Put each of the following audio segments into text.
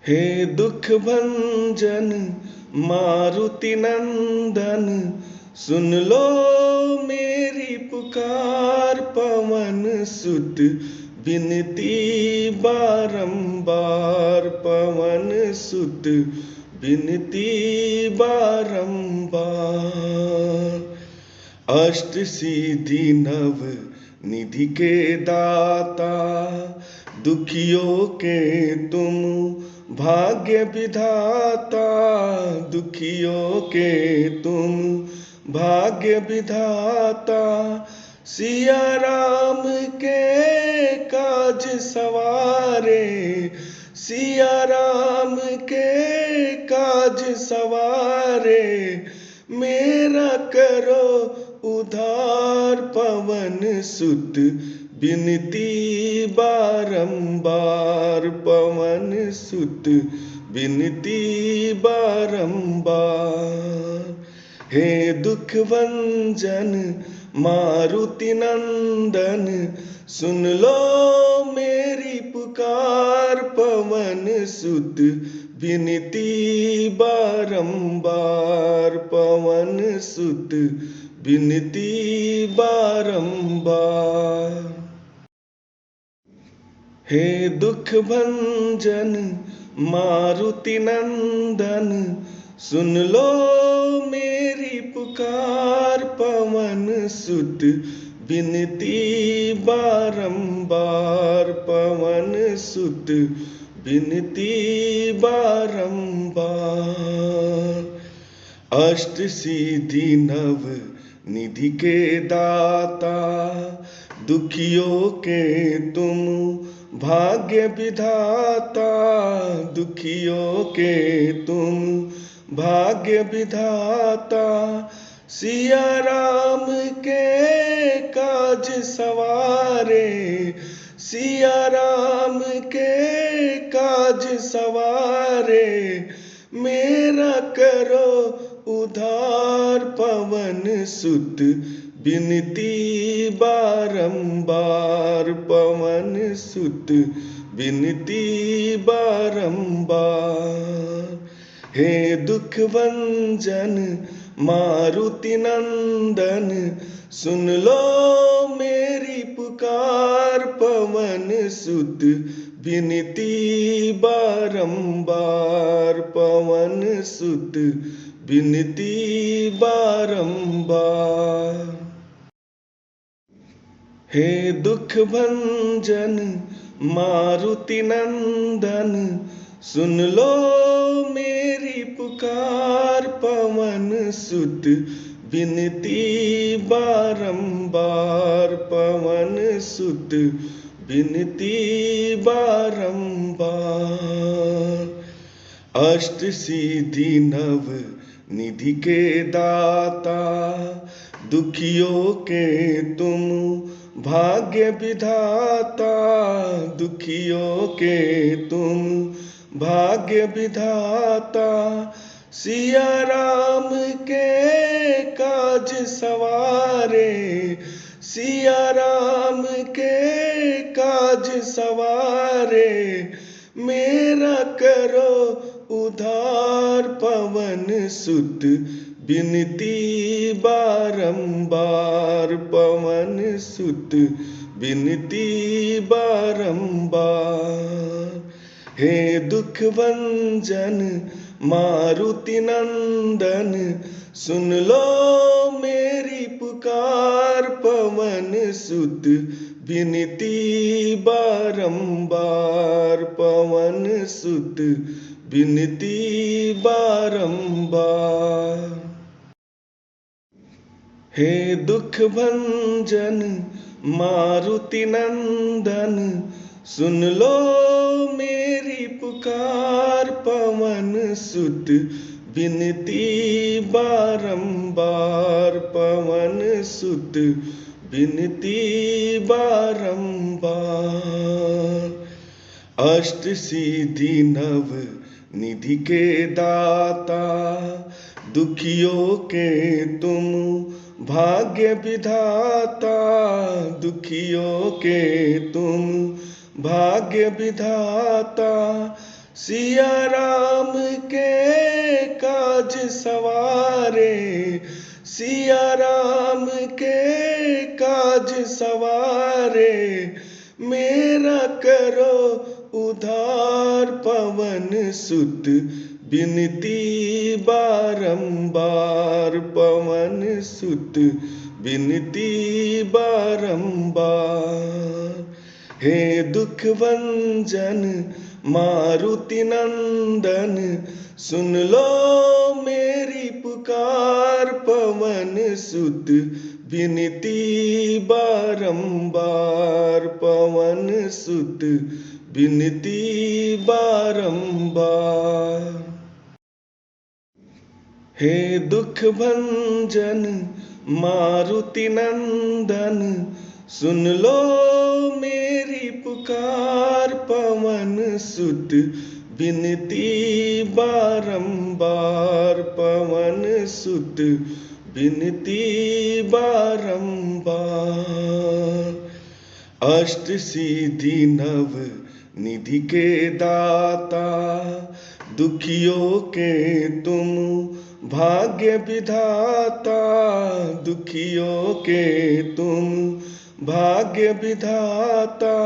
हे दुख भंजन मारुति नंदन, सुन लो मेरी पुकार। पवन सुत विनती बारंबार, पवन सुत विनती बारंबार। अष्ट सिद्धि नव निधि के दाता, दुखियों के तुम भाग्य विधाता। दुखियों के तुम भाग्य विधाता, सिया राम के काज सवारे। सिया राम के काज सवारे, मेरा करो उधार। पवन सुत विनती बारंबार, पवन सुत विनती बारंबार। हे दुख भंजन मारुति नंदन, सुन लो मेरी पुकार। पवन सुत विनती बारंबार, पवन सुत विनती बारंबार। हे दुख भंजन मारुति नंदन, सुन लो मेरी पुकार। पवन सुत विनती बारंबार, पवन सुत विनती बारंबार। अष्ट सिद्धि नव निधि के दाता, दुखियों के तुम भाग्य विधाता। दुखियों के तुम भाग्य विधाता, सिया राम के काज सवारे। सिया राम के काज सवारे, मेरा करो उधार। पवन सुत विनती बारंबार, पवन सुत विनती बारंबार। हे दुख भंजन मारुति नंदन, सुन लो मेरी पुकार। पवन सुत विनती बारंबार, पवन सुत विनती बारंबार। हे दुख भंजन मारुति नंदन, सुन लो मेरी पुकार। पवन सुत विनती बारंबार, पवन सुत विनती बारंबार। अष्ट सिद्धि नव निधि के दाता, दुखियों के तुम भाग्य विधाता। दुखियों के तुम भाग्य विधाता, सिया राम के काज सवारे। सिया राम के काज सवारे, मेरा करो उधार। पवन सुत विनती बारंबार, पवन सुत विनती बारंबार। हे दुख भंजन मारुति नंदन, सुन लो मेरी पुकार। पवन सुत विनती बारंबार, पवन सुत विनती बारंबार। हे दुख भंजन मारुति नंदन, सुन लो मेरी पुकार। पवन सुत विनती बारंबार, पवन सुत विनती बारंबार। अष्ट सिद्धि नव निधि के दाता, दुखियों के तुम भाग्य विधाता। दुखियों के तुम भाग्य विधाता, सिया राम के काज सवारे, सिया राम के काज सवारे, मेरा करो उधार पवन सुत, बिनती बारंबार पवन सुत, बिनती बारंबार। हे दुख भंजन मारुति नंदन, सुन लो मेरी पुकार पवन सुत, बिनती बारंबार पवन सुत, बिनती बारंबार। हे दुख भंजन मारुति नंदन, सुन लो मेरी पुकार पवन सुत, बिनती बारंबार पवन सुत, बिनती बारंबार। अष्ट सिद्धि नव निधि के दाता, दुखियों के तुम भाग्य विधाता, दुखियों के तुम भाग्य विधाता।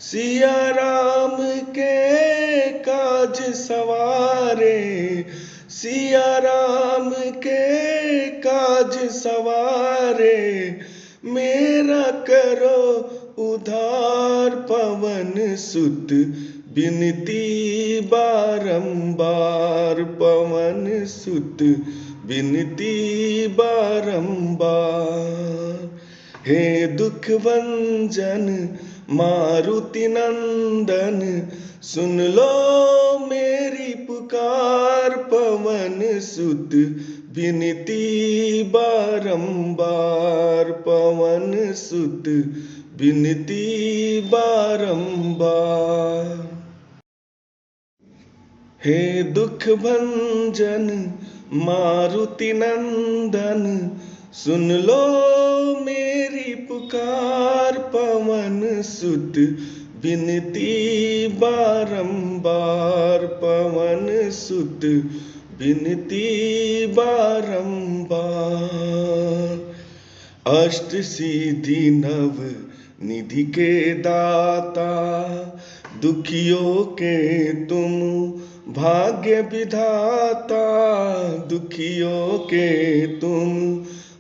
सिया राम के काज सवारे, सिया राम के काज सवारे, मेरा करो उधार पवन सुत, बिनती बारंबार पवन सुत, बिनती बारंबार। हे दुख भंजन मारुति नंदन, सुन लो मेरी पुकार पवन सुत, बिनती बारंबार पवन सुत, बिनती बारंबार। हे दुख भंजन मारुति नंदन, सुन लो मेरी पुकार पवन सुत, बिनती बारंबार पवन सुत, बिनती बारंबार। अष्ट सिद्धि नव निधि के दाता, दुखियों के तुम भाग्य विधाता, दुखियों के तुम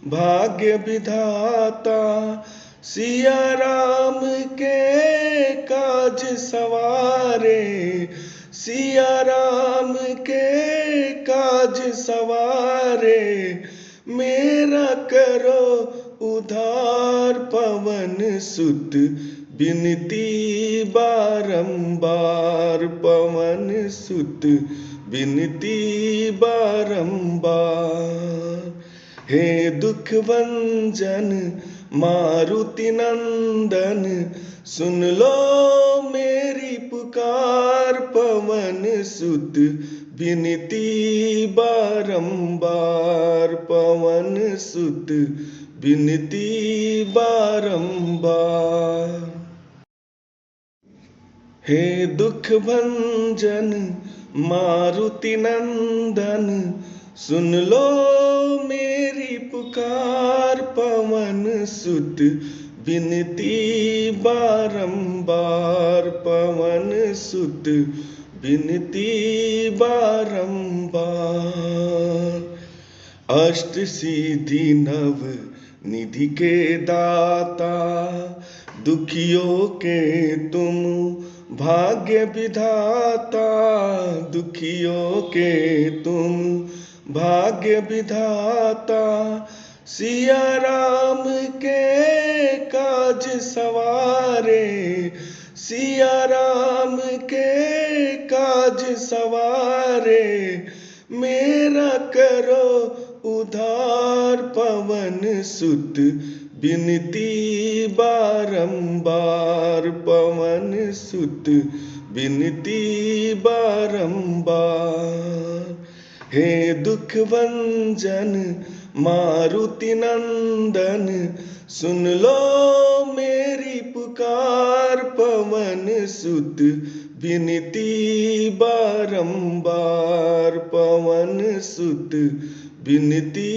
भाग्य विधाता। सिया राम के काज सवारे, सिया राम के काज सवारे, मेरा करो उधार पवन सुत, बिनती बारंबार पवन सुत, बिनती बारंबार। हे दुख भंजन मारुति नंदन, सुन लो मेरी पुकार पवन सुत, बिनती बारंबार पवन सुत, बिनती बारंबार। हे दुख भंजन मारुति नंदन, सुन लो मेरी पुकार पवन सुत, बिनती बारंबार पवन सुत, बिनती बारंबार। अष्ट सिद्धि नव निधि के दाता, दुखियों के तुम भाग्य विधाता, दुखियों के तुम भाग्य विधाता। सिया राम के काज सवारे, सिया राम के काज सवारे, मेरा करो उधार पवन सुत, बिनती बारंबार पवन सुत, बिनती बारंबार। हे दुख भंजन मारुति नंदन, सुन लो मेरी पुकार पवन सुत, विनती बारंबार पवन सुत विनती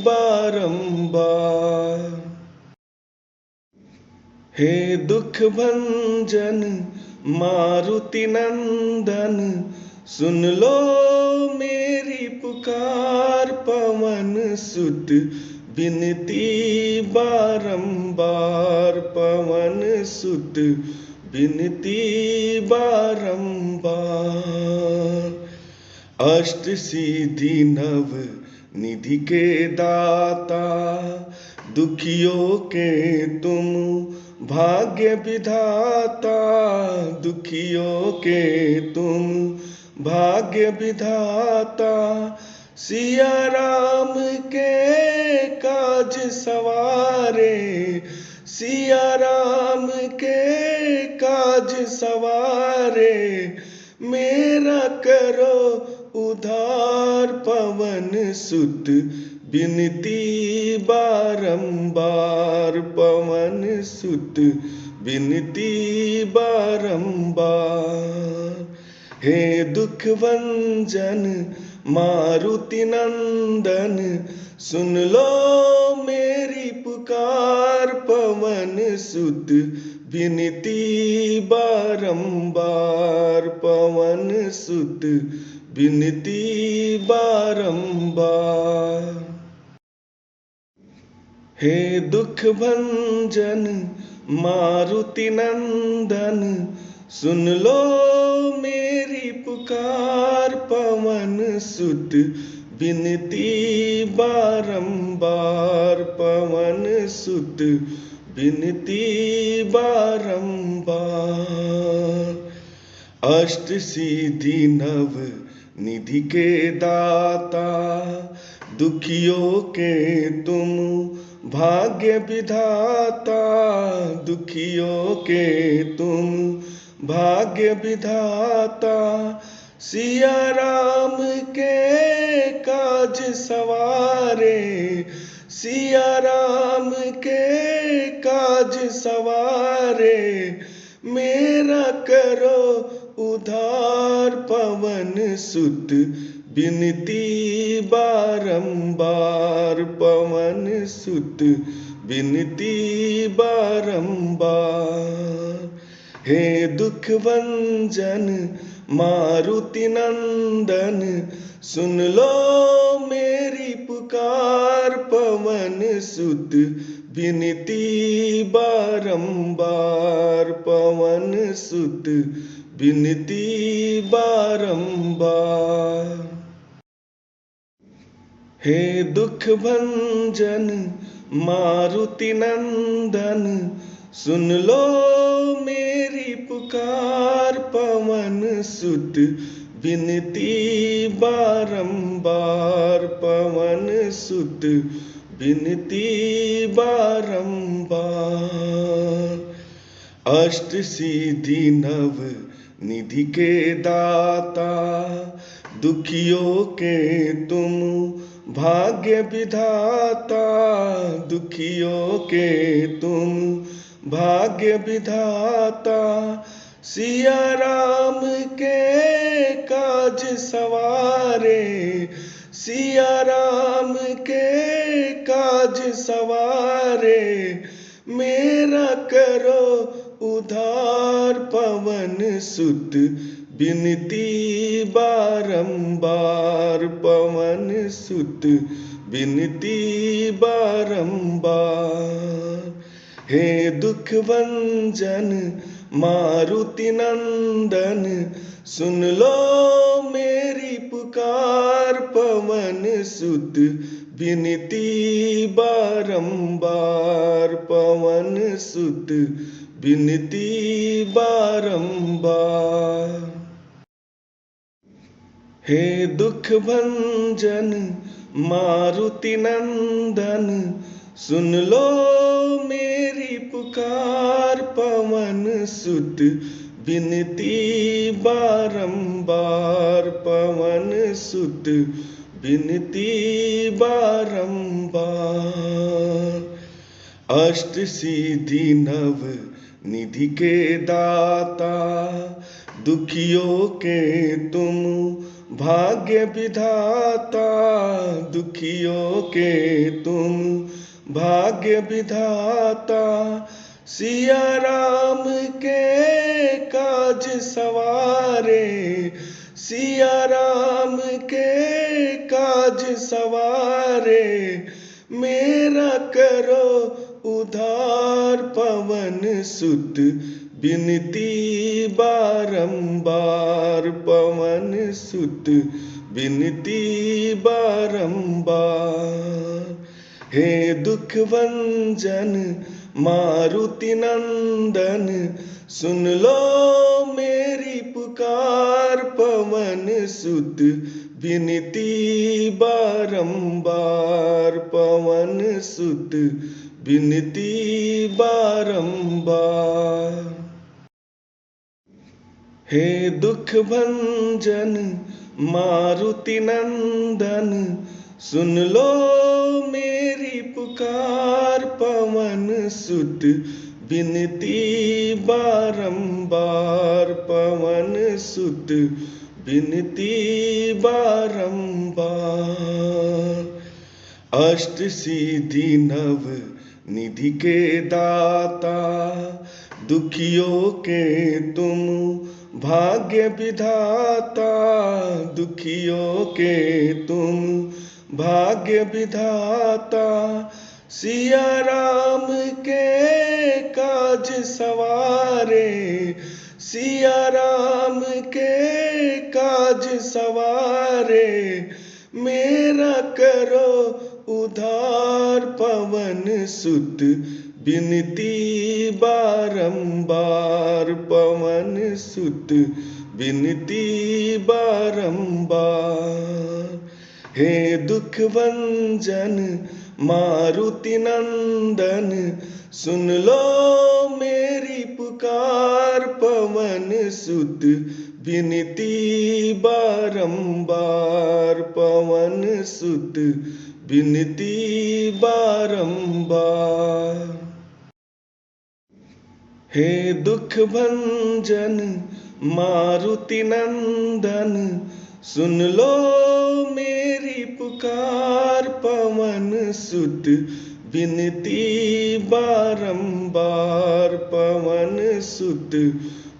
बारंबार। हे दुख भंजन मारुति नंदन सुन लो मेरी पुकार पवन सुत विनती बारंबार पवन सुत विनती बारंबार। अष्ट सिद्धि नव निधि के दाता दुखियों के तुम भाग्य विधाता दुखियों के तुम भाग्य विधाता। सिया राम के काज सवारे सिया राम के काज सवारे मेरा करो उधार पवन सुत विनती बारंबार पवन सुत विनती बारंबार। हे दुख भंजन मारुति नंदन सुन लो मेरी पुकार पवन सुत विनती बारंबार पवन सुत विनती बारंबार। हे दुख भंजन मारुति नंदन सुन लो मेरी पुकार पवन सुत विनती बारंबार पवन सुत विनती बारंबार। अष्ट सिद्धि नव निधि के दाता दुखियों के तुम भाग्य विधाता दुखियों के तुम भाग्य विधाता। सिया राम के काज सवारे सिया राम के काज सवारे मेरा करो उधार पवन सुत विनती बारंबार पवन सुत विनती बारंबार। हे दुख भंजन मारुति नंदन सुन लो मेरी पुकार पवन सुत विनती बारंबार पवन सुत विनती बारंबार। हे दुख भंजन मारुति नंदन सुन लो मेरी पुकार पवन सुत विनती बारंबार पवन सुत विनती बारंबार। अष्ट सिद्धि नव निधि के दाता दुखियों के तुम भाग्य विधाता दुखियों के तुम भाग्य विधाता। सिया राम के काज सवारे सिया राम के काज सवारे मेरा करो उधार पवन सुत विनती बारंबार पवन सुत विनती बारंबार। हे दुख भंजन मारुति नंदन सुन लो मेरी पुकार पवन सुत विनती बारंबार पवन सुत विनती बारंबार। हे दुख भंजन मारुति नंदन सुन लो मेरी पुकार पवन सुत विनती बारंबार पवन सुत विनती बारंबार। अष्ट सिद्धि नव निधि के दाता दुखियों के तुम भाग्य विधाता, दुखियों के तुम भाग्य विधाता। सिया राम के काज सवारे, सिया राम के काज सवारे। मेरा करो उधार पवन सुत, बिनती बारंबार पवन सुत, बिनती बारंबार। हे दुख भंजन मारुति नंदन, सुन लो मेरी पुकार पवन सुत, बिनती बारंबार पवन सुत, बिनती बारंबार। हे दुख भंजन मारुति नंदन, सुन लो मेरी पुकार पवन सुत, बिनती बारंबार पवन सुत, बिनती बारंबार। अष्ट सिद्धि नव निधि के दाता, दुखियों के तुम भाग्य विधाता, दुखियों के तुम भाग्य विधाता। सिया राम के काज सवारे, सिया राम के काज सवारे। मेरा करो उधार पवन सुत, बिनती बारंबार पवन सुत, बिनती बारंबार। हे दुख भंजन मारुति नंदन, सुन लो मेरी पुकार पवन सुत, बिनती बारंबार पवन सुत, बिनती बारंबार। हे दुख भंजन मारुति नंदन, सुन लो मेरी पुकार पवन सुत, बिनती बारंबार पवन सुत,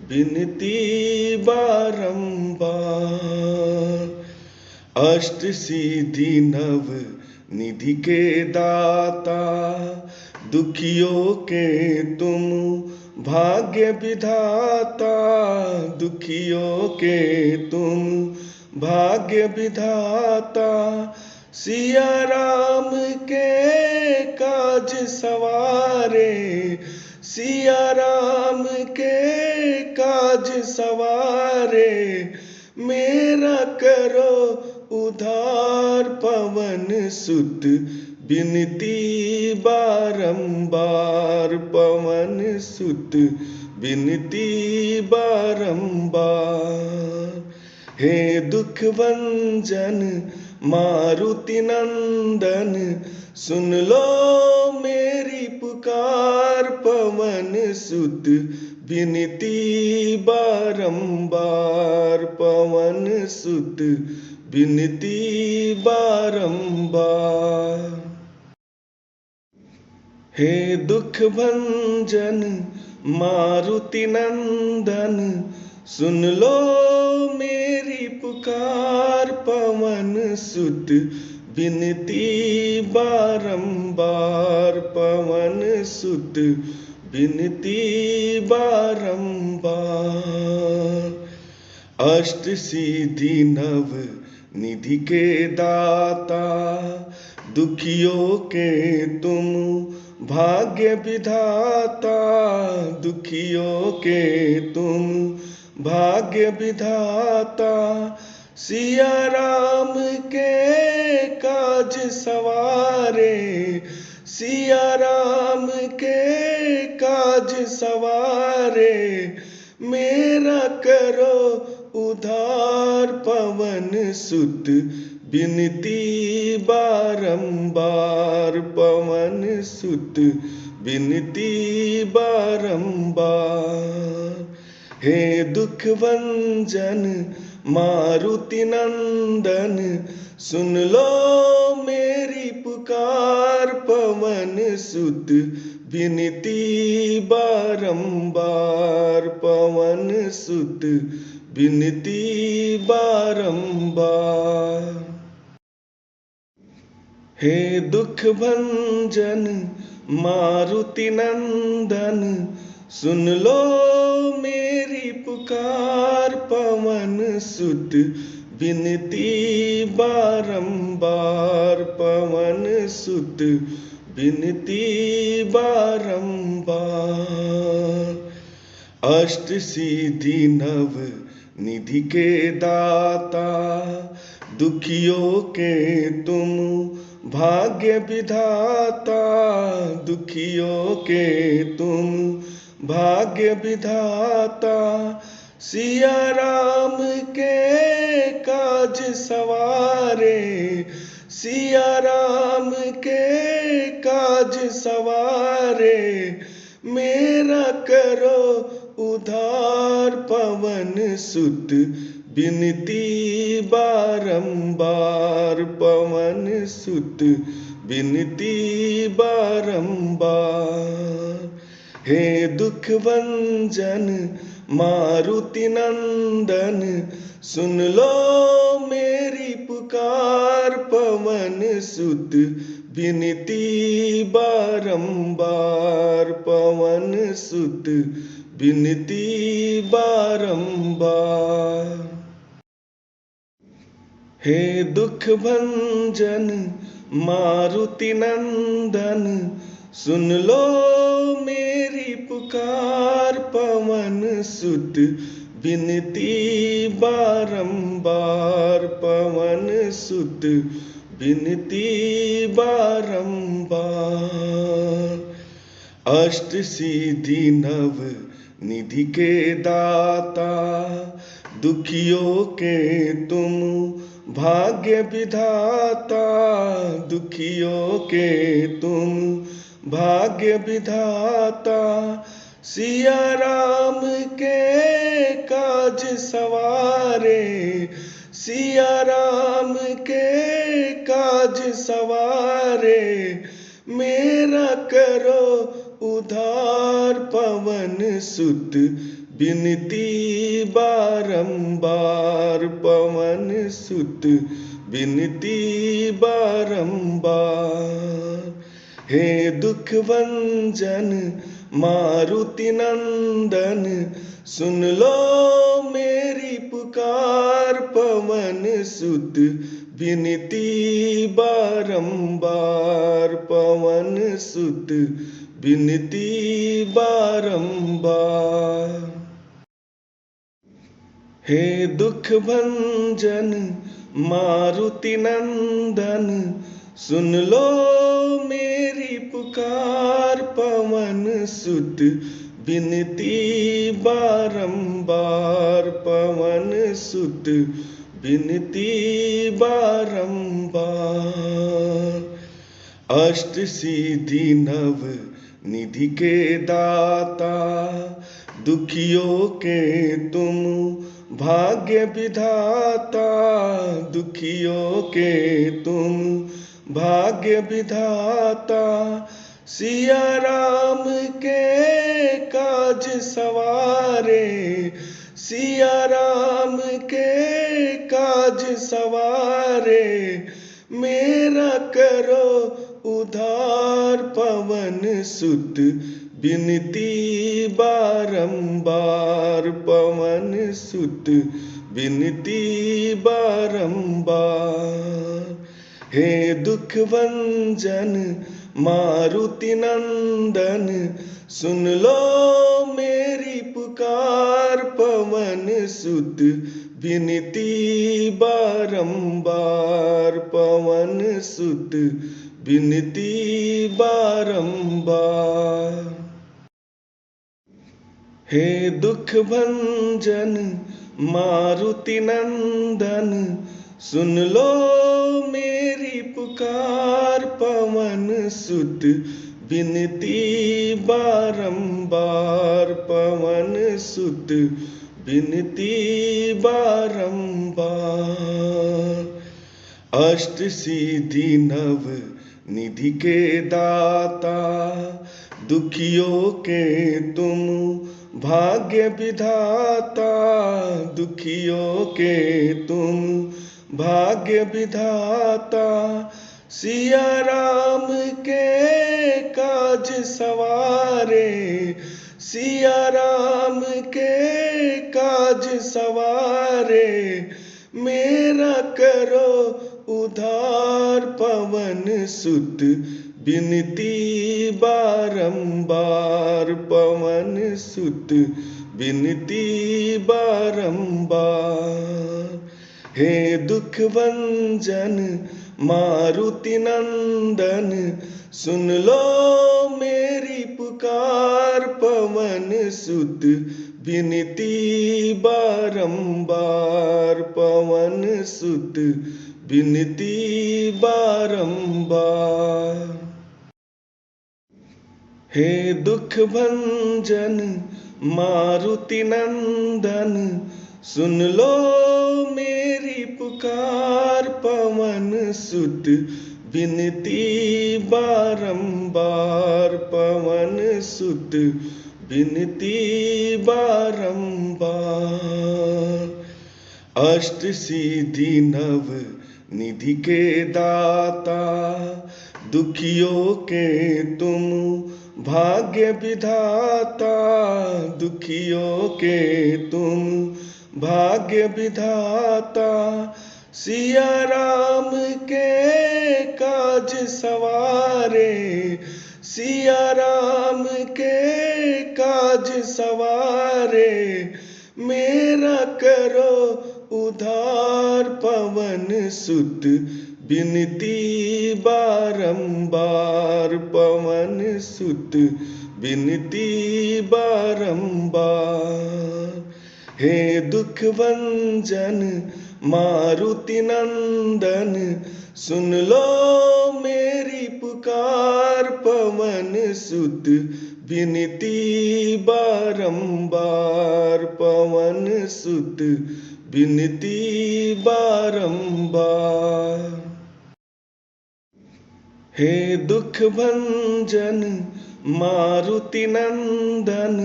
बिनती बारंबार। अष्ट सिद्धि नव निधि के दाता, दुखियों के तुम भाग्य विधाता, दुखियों के तुम भाग्य विधाता। सिया राम के काज सवारे, सिया राम के काज सवारे। मेरा करो उधार पवन सुत, बिनती बारंबार पवन सुत, बिनती बारंबार। हे दुख भंजन मारुति नंदन, सुन लो मेरी पुकार पवन सुत, बिनती बारंबार पवन सुत, बिनती बारंबार। हे दुख भंजन मारुति नंदन, सुन लो मेरी पुकार पवन सुत, बिनती बारंबार पवन सुत, बिनती बारंबार। अष्ट सिद्धि नव निधि के दाता, दुखियों के तुम भाग्य विधाता, दुखियों के तुम भाग्य विधाता। सिया राम के काज सवारे, सिया राम के काज सवारे। मेरा करो उधार पवन सुत, बिनती बारंबार पवन सुत, बिनती बारंबार। हे दुख भंजन मारुति नंदन, सुन लो मेरी पुकार। पवन सुत विनती बारंबार, पवन सुत विनती बारंबार। हे दुख भंजन मारुति नंदन, सुन लो मेरी पुकार। पवन सुत विनती बारंबार, पवन सुत विनती बारंबार। अष्ट सिद्धि नव निधि के दाता, दुखियों के तुम भाग्य विधाता। दुखियों के तुम भाग्य विधाता, सिया राम के काज सवारे। सिया राम के काज सवारे, मेरा करो उधार। पवन सुत विनती बारंबार, पवन सुत विनती बारंबार। हे दुख भंजन मारुति नंदन, सुन लो मेरी पुकार। पवन सुत विनती बारंबार, पवन सुत विनती बारंबार। हे दुख भंजन मारुति नंदन, सुन लो मेरी पुकार। पवन सुत विनती बारंबार, पवन सुत विनती बारंबार। अष्ट सिद्धि नव निधि के दाता, दुखियों के तुम भाग्य विधाता। दुखियों के तुम भाग्य विधाता, सिया राम के काज सवारे। सिया राम के काज सवारे, मेरा करो उधार। पवन सुत विनती बारंबार, पवन सुत विनती बारंबार। हे दुख भंजन मारुति नंदन, सुन लो मेरी पुकार। पवन सुत विनती बारंबार, पवन सुत विनती बारंबार। हे दुख भंजन मारुति नंदन, सुन लो मेरी पुकार। पवन सुत विनती बारंबार, पवन सुत विनती बारंबार। अष्ट सिद्धि नव निधि के दाता, दुखियों के तुम भाग्य विधाता। दुखियों के तुम भाग्य विधाता, सिया राम के काज सवारे। सिया राम के काज सवारे, मेरा करो उधार। पवन सुत विनती बारंबार, पवन सुत विनती बारंबार। हे दुख भंजन मारुति नंदन, सुन लो मेरी पुकार। पवन सुत विनती बारंबार, पवन सुत विनती बारंबार। हे दुख भंजन मारुति नंदन, सुन लो मेरी पुकार। पवन सुत बिनती बारंबार पवन सुत बिनती बारंबार। अष्ट सिद्धि नव निधि के दाता दुखियों के तुम भाग्य विधाता, दुखियों के तुम भाग्य विधाता। सिया राम के काज सवारे, सिया राम के काज सवारे। मेरा करो उधार पवन सुत बिनती बारंबार पवन सुत बिनती बारंबार। हे दुख भंजन मारुति नंदन सुन लो मेरी पुकार पवन सुत बिनती बारंबार पवन सुत बिनती बारंबार। हे दुख भंजन मारुति नंदन सुन लो मेरी पुकार पवन सुत बिनती बारंबार पवन सुत बिनती बारंबार। अष्ट सिद्धि नव निधि के दाता दुखियों के तुम भाग्य विधाता, दुखियों के तुम भाग्य विधाता। सिया राम के काज सवारे, सिया राम के काज सवारे। मेरा करो उधार पवन सुत बिनती बारंबार पवन सुत बिनती बारंबार। हे दुख भंजन मारुति नंदन सुन लो मेरी पुकार पवन सुत बिनती बारंबार पवन सुत बिनती बारंबार। हे दुख भंजन मारुति नंदन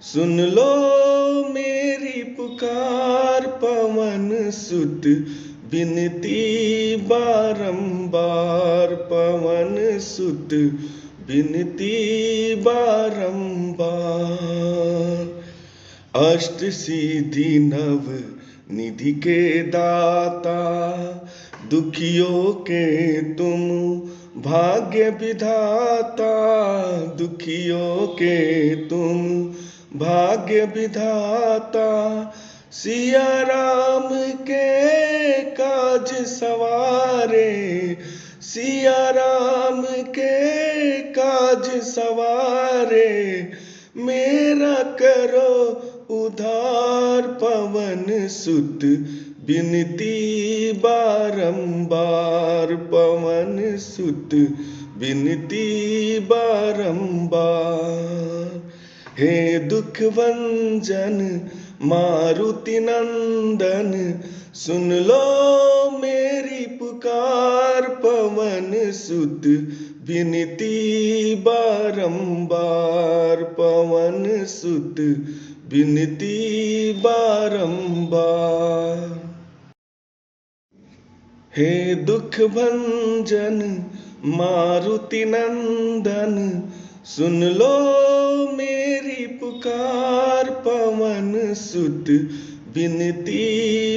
सुन लो मेरी पुकार पवन सुत बिनती बारंबार पवन सुत बिनती बारंबार। अष्ट सिद्धि नव निधि के दाता दुखियों के तुम भाग्य विधाता, दुखियों के तुम भाग्य विधाता। सिया राम के काज सवारे, सिया राम के काज सवारे। मेरा करो उधार पवन सुत बिनती बारंबार पवन सुत बिनती बारंबार। हे दुख भंजन मारुति नंदन सुन लो मेरी पुकार पवन सुत बिनती बारंबार पवन सुत बिनती बारंबार। हे दुख भंजन मारुति नंदन सुन लो मेरी पुकार पवन सुत बिनती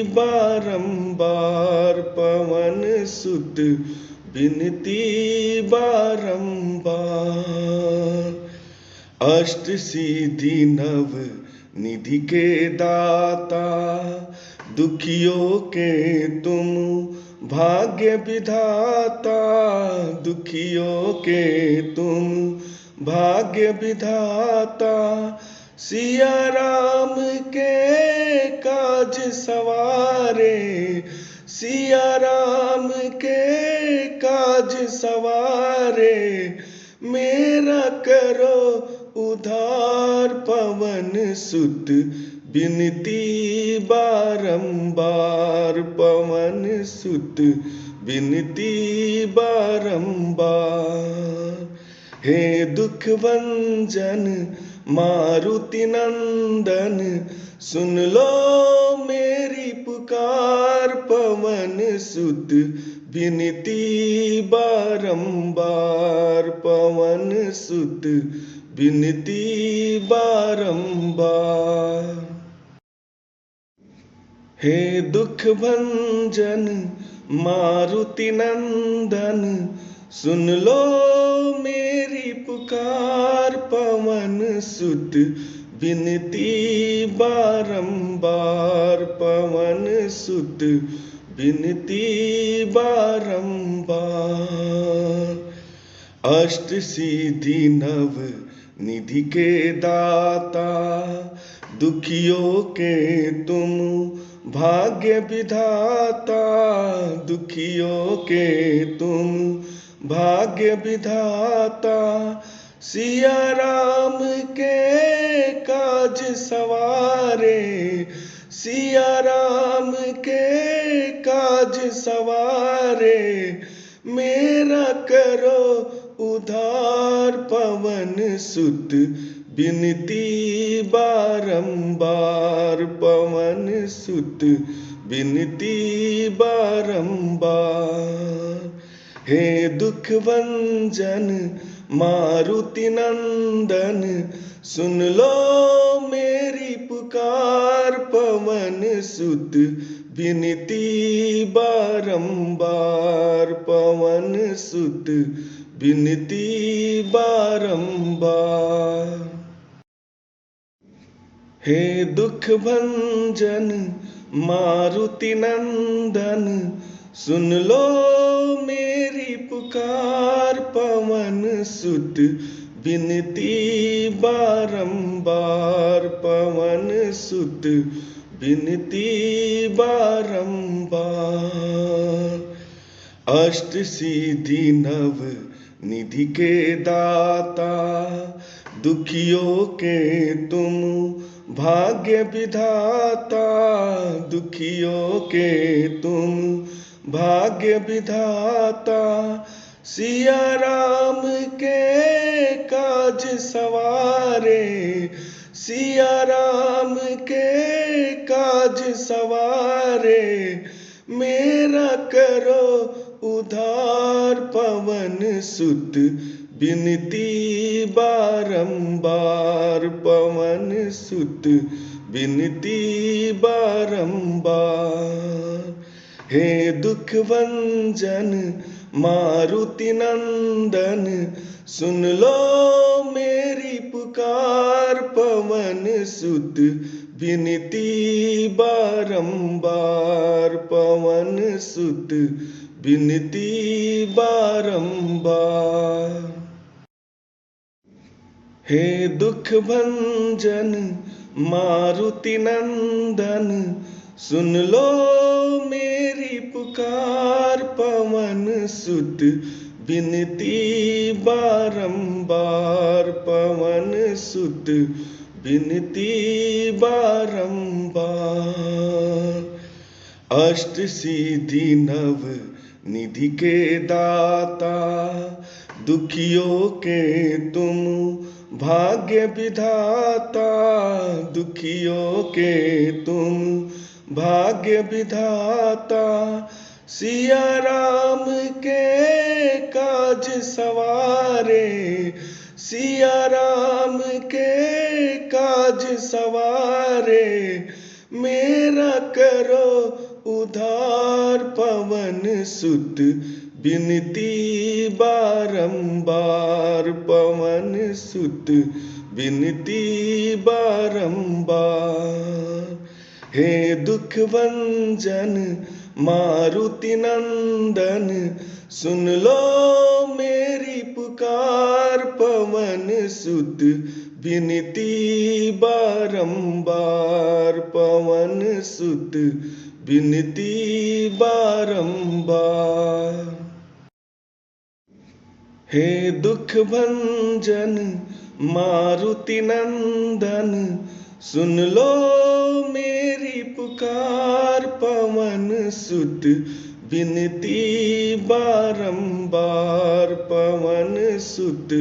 बारंबार पवन सुत बिनती बारंबार। अष्ट सिद्धि नव निधि के दाता दुखियों के तुम भाग्य विधाता, दुखियों के तुम भाग्य विधाता। सिया राम के काज सवारे, सिया राम के काज सवारे। मेरा करो उधार पवन सुत बिनती बारंबार पवन सुत बिनती बारंबार। हे दुख भंजन मारुति नंदन सुन लो मेरी पुकार पवन सुत बिनती बारंबार पवन सुत बिनती बारंबार। हे दुख भंजन मारुति नंदन सुन लो मेरी पुकार पवन सुत बिनती बारंबार पवन सुत बिनती बारंबार। अष्ट सिद्धि नव निधि के दाता दुखियों के तुम भाग्य विधाता दुखियों के तुम भाग्य विधाता। सिया राम के काज सवारे सिया राम के काज सवारे मेरा करो उधार पवन सुत बिनती बारंबार पवन सुत बिनती बारंबार। हे दुख भंजन मारुति नंदन सुन लो मेरी पुकार पवन सुत बिनती बारंबार पवन सुत बिनती बारंबार। हे दुख भंजन मारुति नंदन सुन लो मेरी पुकार पवन सुत बिनती बारंबार पवन सुत बिनती बारंबार। अष्ट सिद्धि नव निधि के दाता दुखियों के तुम भाग्य विधाता दुखियों के तुम भाग्य विधाता। सिया राम के काज सवारे सिया राम के काज सवारे मेरा करो उधार पवन सुत बिनती बारंबार पवन सुत बिनती बारंबार। हे दुख भंजन मारुति नंदन सुन लो मेरी पुकार पवन सुत बिनती बारंबार पवन सुत बिनती बारंबार। हे दुख भंजन मारुति नंदन सुन लो मेरी पुकार पवन सुत बिनती बारंबार पवन सुत बिनती बारंबार। अष्ट सिद्धि नव निधि के दाता दुखियों के तुम भाग्य विधाता दुखियों के तुम भाग्य विधाता। सिया राम के काज सवारे सिया राम के काज सवारे मेरा करो उधार पवन सुत बिनती बारंबार पवन सुत बिनती बारंबार। हे दुख भंजन मारुति नंदन सुन लो मेरी पुकार पवन सुत बिनती बारंबार पवन सुत बिनती बारंबार। हे दुख भंजन मारुति नंदन, सुन लो मेरी पुकार। पवन सुत विनती बारंबार, पवन सुत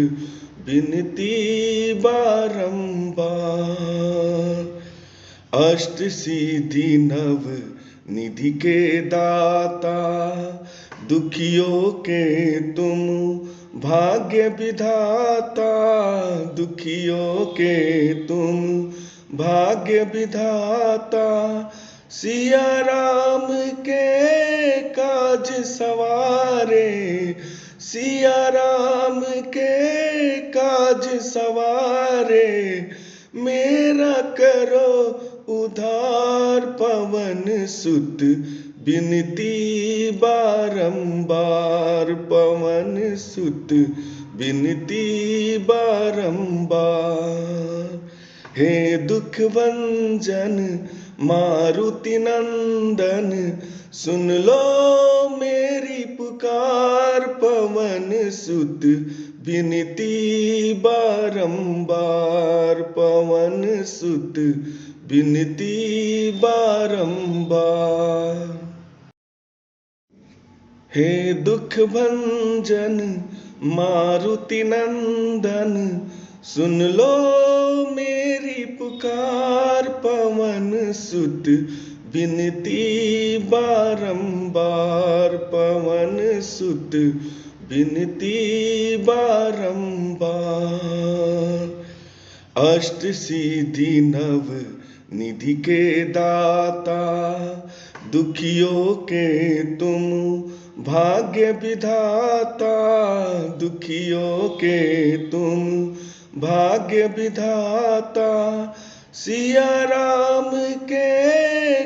विनती बारंबार। अष्ट सिद्धि नव निधि के दाता, दुखियों के तुम भाग्य विधाता। दुखियों के तुम भाग्य विधाता, सिया राम के काज सवारे। सिया राम के काज सवारे, मेरा करो उधार। पवन सुत विनती बारंबार, पवन सुत विनती बारंबार। हे दुख भंजन मारुति नंदन, सुन लो मेरी पुकार। पवन सुत विनती बारंबार, पवन सुत विनती बारंबार। हे दुख भंजन मारुति नंदन, सुन लो मेरी पुकार। पवन सुत विनती बारंबार, पवन सुत विनती बारंबार। अष्ट सिद्धि नव निधि के दाता, दुखियों के तुम भाग्य विधाता। दुखियों के तुम भाग्य विधाता, सिया राम के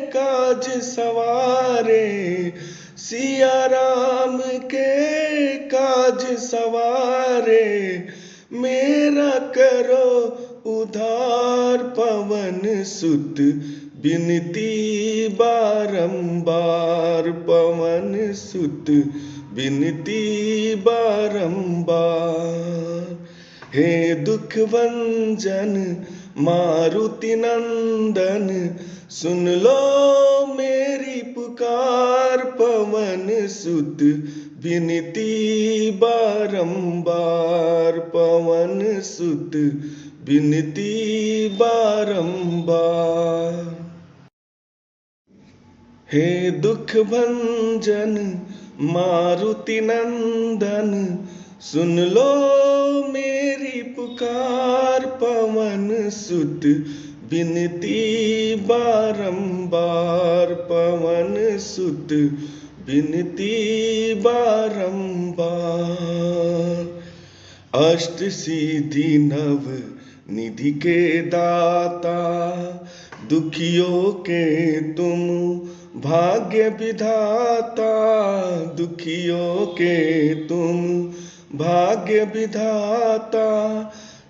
काज सवारे। सिया राम के काज सवारे, मेरा करो उधार। पवन सुत विनती बारंबार, पवन सुत विनती बारंबार। हे दुख भंजन मारुति नंदन, सुन लो मेरी पुकार। पवन सुत विनती बारंबार, पवन सुत विनती बारंबार। हे दुख भंजन मारुति नंदन, सुन लो मेरी पुकार। पवन सुत विनती बारंबार, पवन सुत विनती बारंबार। अष्ट सिद्धि नव निधि के दाता, दुखियों के तुम भाग्य विधाता। दुखियों के तुम भाग्य विधाता,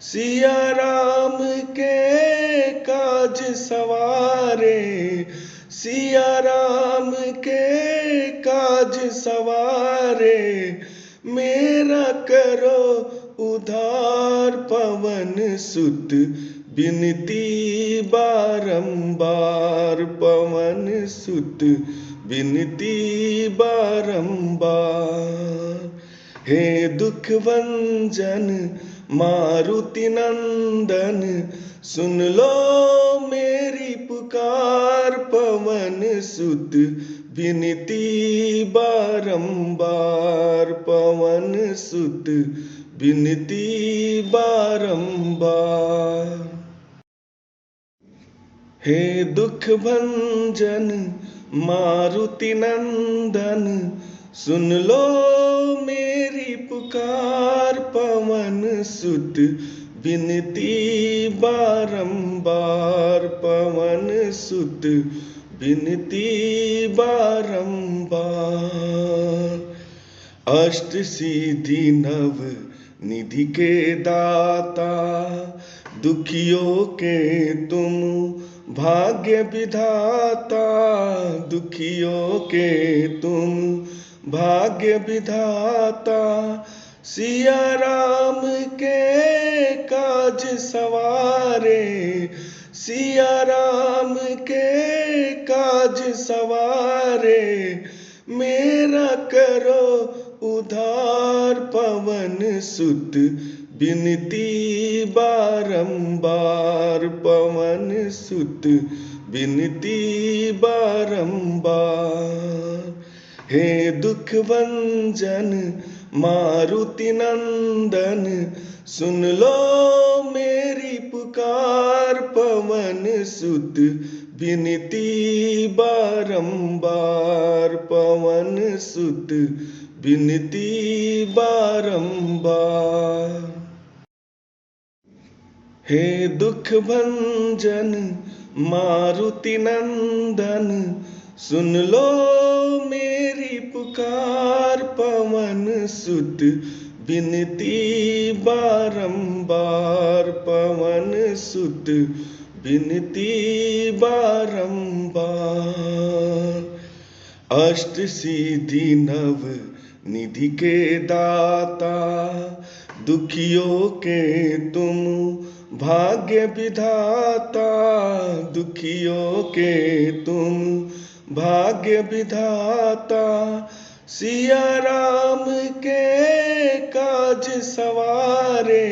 सिया राम के काज सवारे। सिया राम के काज सवारे, मेरा करो उधार। पवन सुत विनती बारंबार, पवन सुत विनती बारंबार। हे दुख भंजन मारुति नंदन, सुन लो मेरी पुकार। पवन सुत विनती बारंबार, पवन सुत विनती बारंबार। हे दुख भंजन मारुति नंदन, सुन लो मेरी पुकार। पवन सुत विनती बारंबार, पवन सुत विनती बारंबार। अष्ट सिद्धि नव निधि के दाता, दुखियों के तुम भाग्य विधाता। दुखियों के तुम भाग्य विधाता, सिया राम के काज सवारे, सिया राम के काज सवारे, मेरा करो उधार पवन सुत, बिनती बारंबार पवन सुत, बिनती बारंबार। हे दुख भंजन मारुति नंदन, सुन लो मेरी पुकार पवन सुत, बिनती बारंबार पवन सुत, बिनती बारंबार। हे दुख भंजन मारुति नंदन, सुन लो मेरी पुकार पवन सुत, बिनती बारंबार पवन सुत, बिनती बारंबार। अष्ट सिद्धि नव निधि के दाता, दुखियों के तुम भाग्य विधाता, दुखियों के तुम भाग्य विधाता। सिया राम के काज सवारे,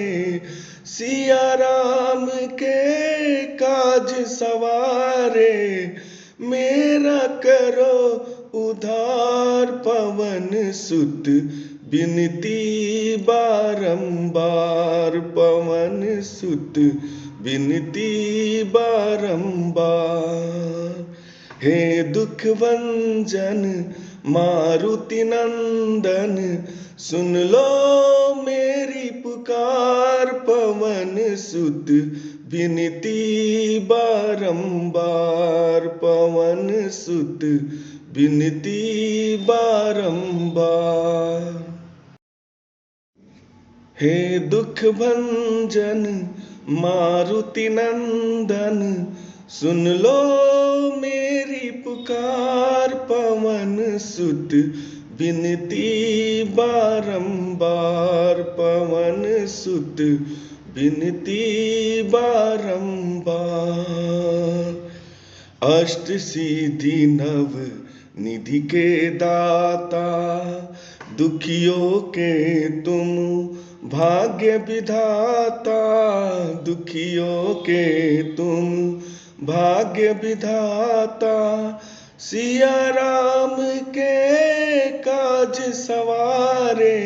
सिया राम के काज सवारे, मेरा करो उधार पवन सुत, बिनती बारंबार पवन सुत, बिनती बारंबार। हे दुख भंजन मारुति नंदन, सुन लो मेरी पुकार पवन सुत, बिनती बारंबार पवन सुत, बिनती बारंबार। हे दुख भंजन मारुति नंदन, सुन लो मेरी पुकार पवन सुत, बिनती बारंबार पवन सुत, बिनती बारंबार। अष्ट सिद्धि नव निधि के दाता, दुखियों के तुम भाग्य विधाता, दुखियों के तुम भाग्य विधाता। सिया राम के काज सवारे,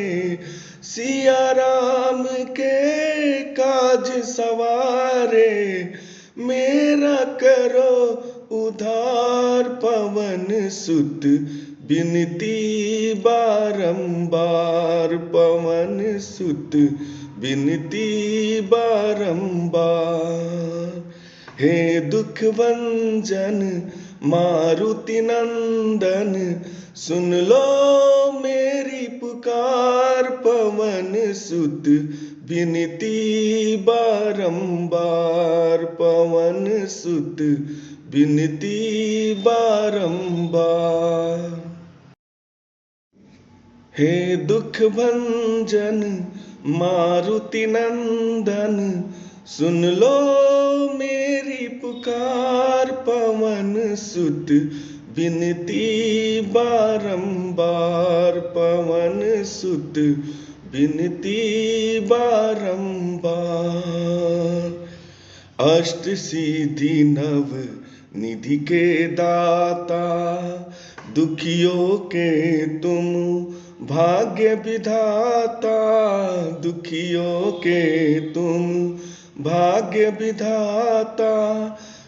सिया राम के काज सवारे, मेरा करो उधार पवन सुत, बिनती बारंबार पवन सुत, बिनती बारंबार। हे दुख भंजन मारुति नंदन, सुन लो मेरी पुकार पवन सुत, बिनती बारंबार पवन सुत, बिनती बारंबार। हे दुख भंजन मारुति नंदन, सुन लो मेरी पुकार पवन सुत, बिनती बारंबार पवन सुत, बिनती बारंबार। अष्ट सिद्धि नव निधि के दाता, दुखियों के तुम भाग्य विधाता, दुखियों के तुम भाग्य विधाता।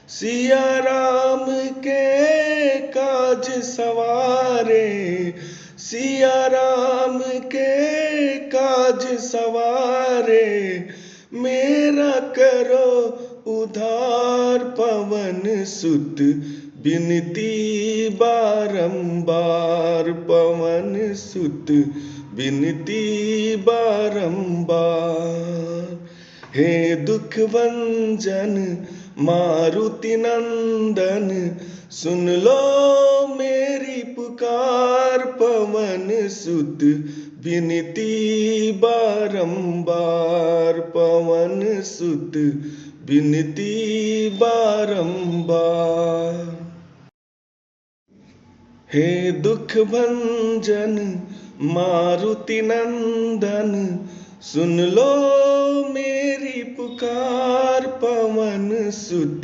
सिया राम के काज सवारे, सिया राम के काज सवारे, मेरा करो उधार पवन सुत, बिनती बारंबार पवन सुत, बिनती बारंबार। हे दुख भंजन मारुति नंदन, सुन लो मेरी पुकार पवन सुत, विनती बारंबार पवन सुत विनती बारंबार। हे दुख भंजन मारुति नंदन सुन लो मेरी पुकार पवन सुत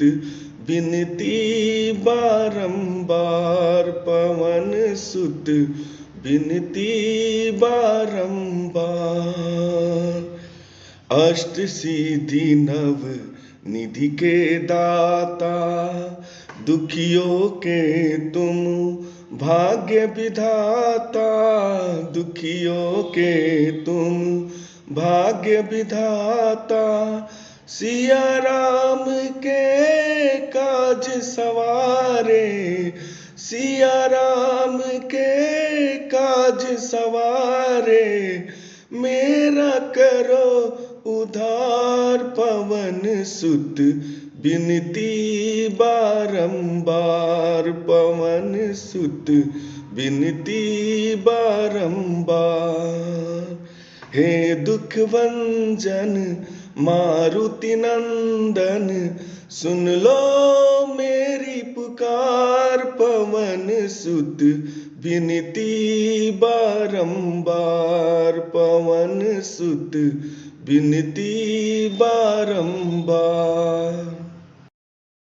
विनती बारंबार पवन सुत विनती बारंबार। अष्ट सिद्धि नव निधि के दाता दुखियों के तुम भाग्य विधाता दुखियों के तुम भाग्य विधाता। सिया राम के काज सवारे सिया राम के काज सवारे मेरा करो उधार पवन सुत विनती बारंबार पवन सुत विनती बारंबार। हे दुख भंजन मारुति नंदन सुन लो मेरी पुकार पवन सुत विनती बारंबार पवन सुत विनती बारंबार।